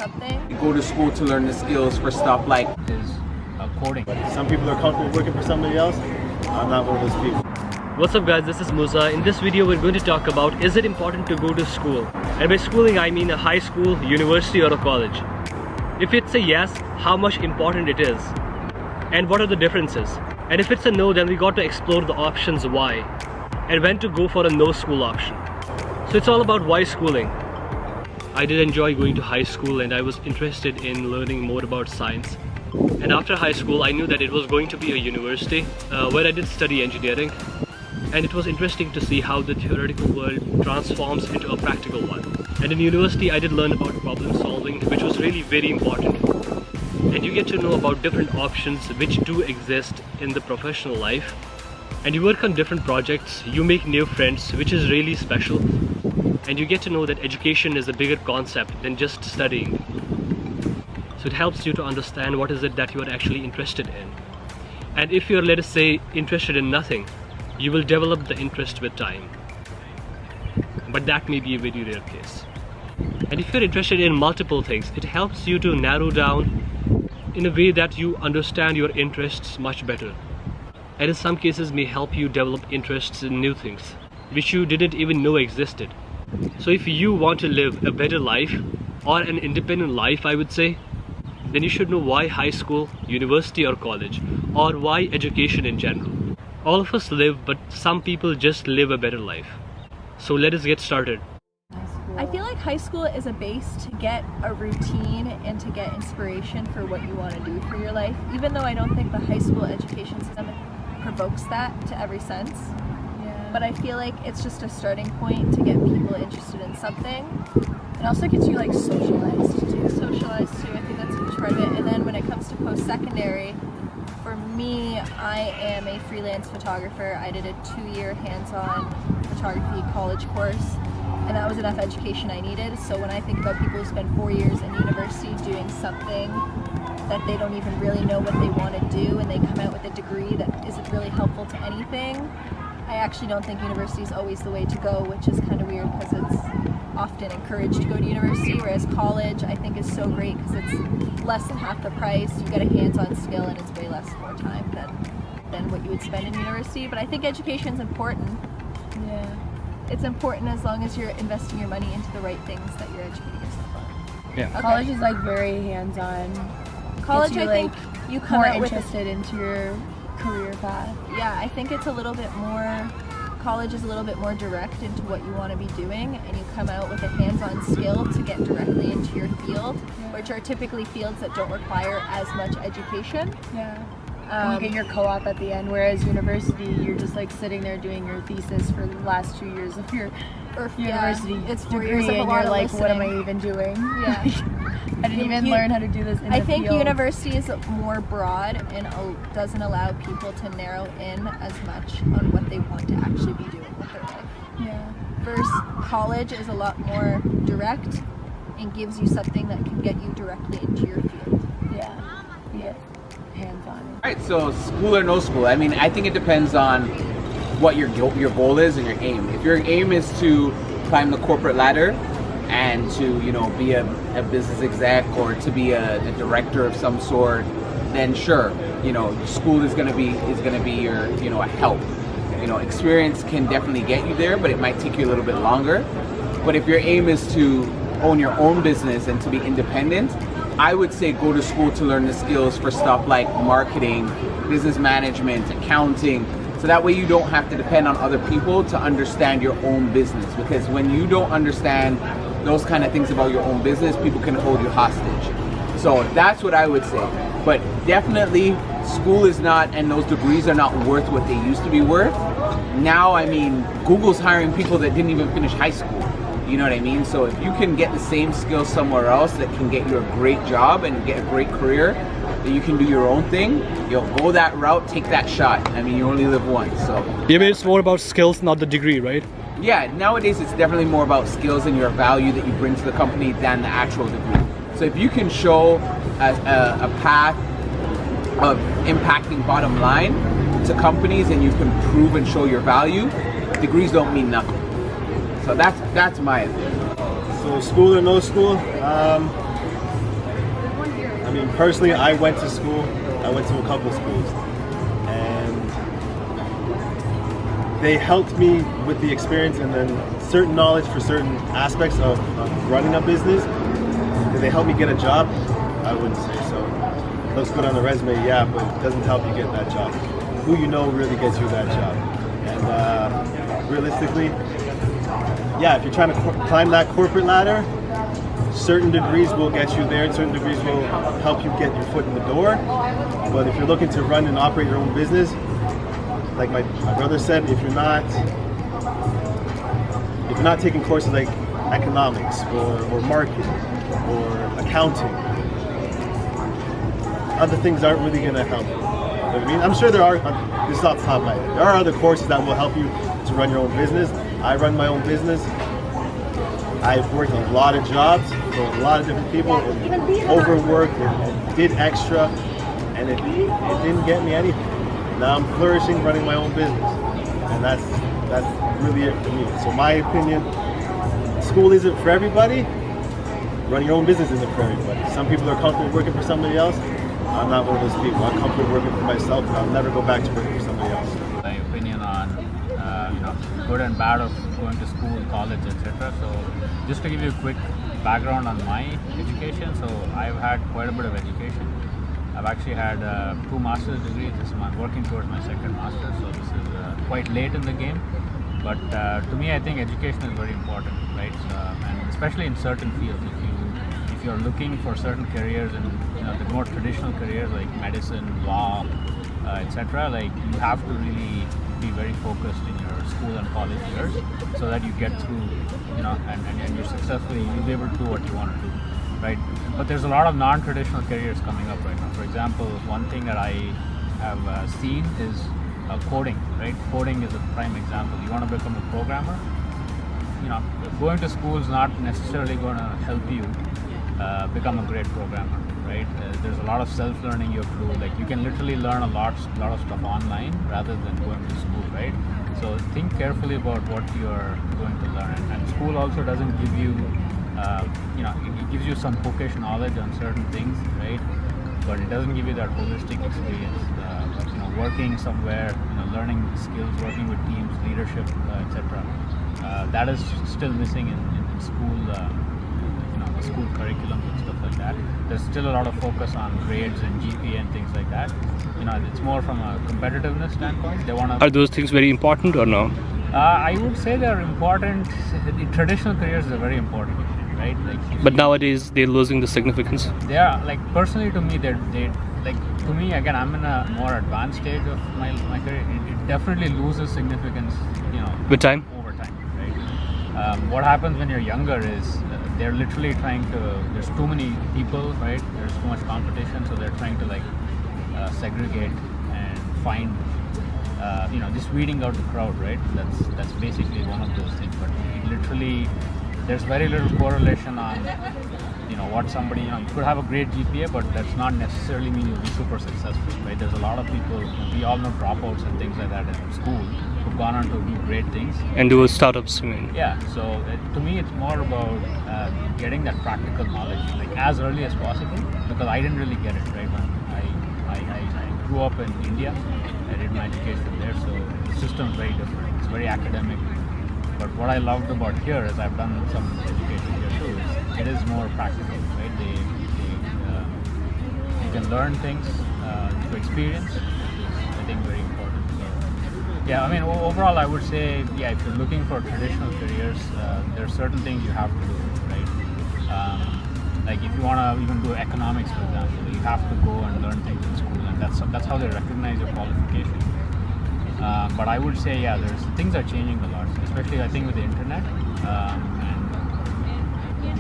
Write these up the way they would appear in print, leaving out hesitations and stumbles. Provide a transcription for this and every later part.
something. You go to school to learn the skills for stuff like is coding. Some people are comfortable working for somebody else. I'm not one of those people. What's up guys, this is Musa. In this video we're going to talk about, is it important to go to school? And by schooling I mean a high school, university or a college. If it's a yes, how much important it is and what are the differences. And if it's a no, then we got to explore the options why and when to go for a no school option. So it's all about why schooling. I did enjoy going to high school and I was interested in learning more about science. And after high school I knew that it was going to be a university where I did study engineering. And it was interesting to see how the theoretical world transforms into a practical one. And in university I did learn about problem solving, which was really very important. And you get to know about different options which do exist in the professional life. And you work on different projects, you make new friends, which is really special. And you get to know that education is a bigger concept than just studying. So it helps you to understand what is it that you are actually interested in. And if you're, let us say, interested in nothing, you will develop the interest with time. But that may be a very rare case. And if you're interested in multiple things, it helps you to narrow down in a way that you understand your interests much better. And in some cases may help you develop interests in new things, which you didn't even know existed. So if you want to live a better life, or an independent life I would say, then you should know why high school, university or college, or why education in general. All of us live, but some people just live a better life. So let us get started. I feel like high school is a base to get a routine and to get inspiration for what you want to do for your life, even though I don't think the high school education system provokes that to every sense. But I feel like it's just a starting point to get people interested in something. It also gets you like socialized too. Socialized too, I think that's a huge part of it. And then when it comes to post-secondary, for me, I am a freelance photographer. I did a 2-year hands-on photography college course, and that was enough education I needed. So when I think about people who spend 4 years in university doing something that they don't even really know what they want to do, and they come out with a degree that isn't really helpful to anything, I actually don't think university is always the way to go, which is kind of weird because it's often encouraged to go to university, whereas college I think is so great because it's less than half the price, you get a hands-on skill, and it's way more time than what you would spend in university. But I think education is important. Yeah. It's important as long as you're investing your money into the right things that you're educating yourself on. Yeah. Okay. College is like very hands-on. College, you, I think you come more out with interested into your career path. Yeah, I think it's a little bit more, college is a little bit more direct into what you want to be doing, and you come out with a hands-on skill to get directly into your field, which are typically fields that don't require as much education. Yeah. And you get your co-op at the end, whereas university, you're just like sitting there doing your thesis for the last 2 years of your university it's 4 degree, years of a and lot you're of like, what am listening. I even doing? Yeah. I didn't even learn how to do this in I the think field. university is more broad and doesn't allow people to narrow in as much on what they want to actually be doing with their life. Yeah. Versus college is a lot more direct and gives you something that can get you directly into your field. Yeah. You get hands-on. Alright, so school or no school? I mean, I think it depends on what your goal is and your aim. If your aim is to climb the corporate ladder and to, you know, be a business exec or to be a director of some sort, then sure, you know, school is gonna be your, you know, a help. You know, experience can definitely get you there, but it might take you a little bit longer. But if your aim is to own your own business and to be independent, I would say go to school to learn the skills for stuff like marketing, business management, accounting, so that way you don't have to depend on other people to understand your own business. Because when you don't understand those kind of things about your own business, people can hold you hostage. So that's what I would say. But definitely school is not, and those degrees are not worth what they used to be worth. Now, I mean, Google's hiring people that didn't even finish high school. You know what I mean? So if you can get the same skills somewhere else that can get you a great job and get a great career, that you can do your own thing, you'll go that route, take that shot. I mean, you only live once, so. Yeah, but it's more about skills, not the degree, right? Yeah, nowadays it's definitely more about skills and your value that you bring to the company than the actual degree. So if you can show a path of impacting bottom line to companies and you can prove and show your value, degrees don't mean nothing. So that's my opinion. So school or no school? I mean, personally, I went to school. I went to a couple schools, and they helped me with the experience and then certain knowledge for certain aspects of running a business. Did they help me get a job? I wouldn't say so. It looks good on the resume, yeah, but it doesn't help you get that job. Who you know really gets you that job. And realistically, yeah, if you're trying to climb that corporate ladder, certain degrees will get you there, and certain degrees will help you get your foot in the door. But if you're looking to run and operate your own business, like my brother said, if you're not taking courses like economics or marketing or accounting, other things aren't really going to help you. You know what I mean? I'm sure there are, this is off the top of my head, there are other courses that will help you to run your own business. I run my own business. I've worked a lot of jobs for a lot of different people, and overworked and did extra, and it didn't get me anything. Now I'm flourishing running my own business, and that's really it for me. So my opinion, school isn't for everybody. Running your own business isn't for everybody. Some people are comfortable working for somebody else. I'm not one of those people. I'm comfortable working for myself, and I'll never go back to working for somebody else. My opinion on good and bad of going to school, college, etc. So just to give you a quick background on my education, so I've had quite a bit of education. I've actually had 2 master's degrees. I'm working towards my second master's, so this is quite late in the game. But to me, I think education is very important, right? And especially in certain fields, if you're looking for certain careers and the more traditional careers like medicine, law, etc., like you have to really be very focused in your school and college years so that you get through, and you're successfully, you'll be able to do what you want to do, right? But there's a lot of non-traditional careers coming up right now. For example, one thing that I have seen is coding, right? Coding is a prime example. You want to become a programmer, going to school is not necessarily going to help you become a great programmer, right? There's a lot of self-learning you have to do. Like you can literally learn a lot of stuff online rather than going to school, right? So think carefully about what you're going to learn. And school also doesn't give you, it gives you some bookish knowledge on certain things, right? But it doesn't give you that holistic experience. Working somewhere, learning skills, working with teams, leadership, etc. That is still missing in school. The school curriculums and stuff like that. There's still a lot of focus on grades and GPA and things like that. It's more from a competitiveness standpoint. They want to. Are those things very important or no? I would say they're important. The traditional careers are very important, right? But nowadays they're losing the significance. They are, like, personally to me, they like, to me, again, I'm in a more advanced stage of my career. It definitely loses significance, With time? Over time, right? What happens when you're younger is they're literally trying to, there's too many people, right? There's too much competition, so they're trying to segregate and find, just weeding out the crowd, right? That's basically one of those things. But it literally, there's very little correlation on, what somebody, you could have a great GPA, but that's not necessarily mean you'll be super successful, right? There's a lot of people, we all know dropouts and things like that in school who've gone on to do great things. And do startups, you mean? Yeah, so to me it's more about getting that practical knowledge, like as early as possible, because I didn't really get it, right? When I grew up in India, I did my education there, so the system's very different. It's very academic. But what I loved about here is I've done some education here too. It is more practical, right? You can learn things through experience, which is, I think, very important. So, yeah, I mean, overall, I would say, yeah, if you're looking for traditional careers, there are certain things you have to do, right? Like if you want to even do economics, for example, you have to go and learn things in school, and that's how they recognize your qualification. But I would say, yeah, things are changing a lot, especially I think with the internet and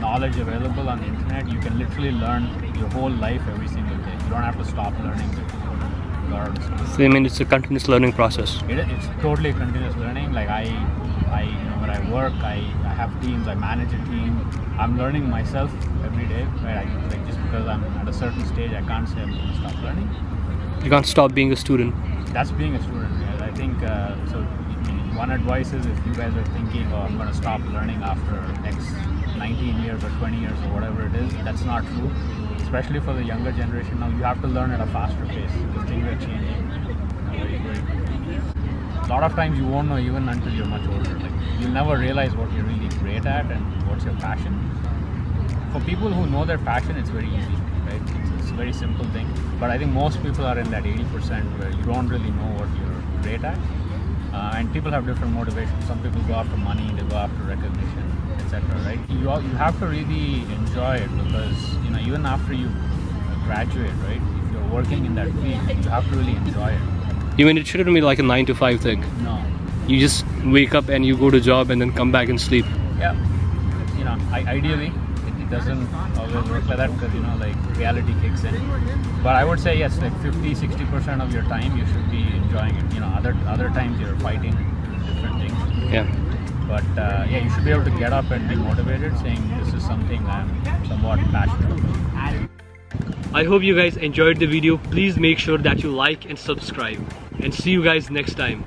knowledge available on the internet. You can literally learn your whole life every single day. You don't have to stop learning before you are in school. So you mean it's a continuous learning process? It's totally continuous learning. Like when I work, I have teams, I manage a team. I'm learning myself every day, right? Like just because I'm at a certain stage, I can't say I'm going to stop learning. You can't stop being a student. That's being a student. Yeah. I think so. One advice is if you guys are thinking, oh, I'm going to stop learning after X 19 years or 20 years or whatever it is, that's not true. especially for the younger generation now, you have to learn at a faster pace because things are changing very, very quickly. A lot of times you won't know even until you're much older. Like, you'll never realize what you're really great at and what's your passion. For people who know their passion, it's very easy, right? It's a very simple thing. But I think most people are in that 80% where you don't really know what you're great at. And people have different motivations. Some people go after money, they go after recognition, etc. Right? You have to really enjoy it because even after you graduate, right? If you're working in that field, you have to really enjoy it. Even it shouldn't be like a 9 to 5 thing. No. You just wake up and you go to job and then come back and sleep. Yeah. Ideally, it doesn't always work like that because like reality kicks in. But I would say yes, like 50-60% of your time you should be enjoying it. Other times you're fighting different things. Yeah. But you should be able to get up and be motivated, saying this is something I'm somewhat passionate about. I hope you guys enjoyed the video. Please make sure that you like and subscribe. And see you guys next time.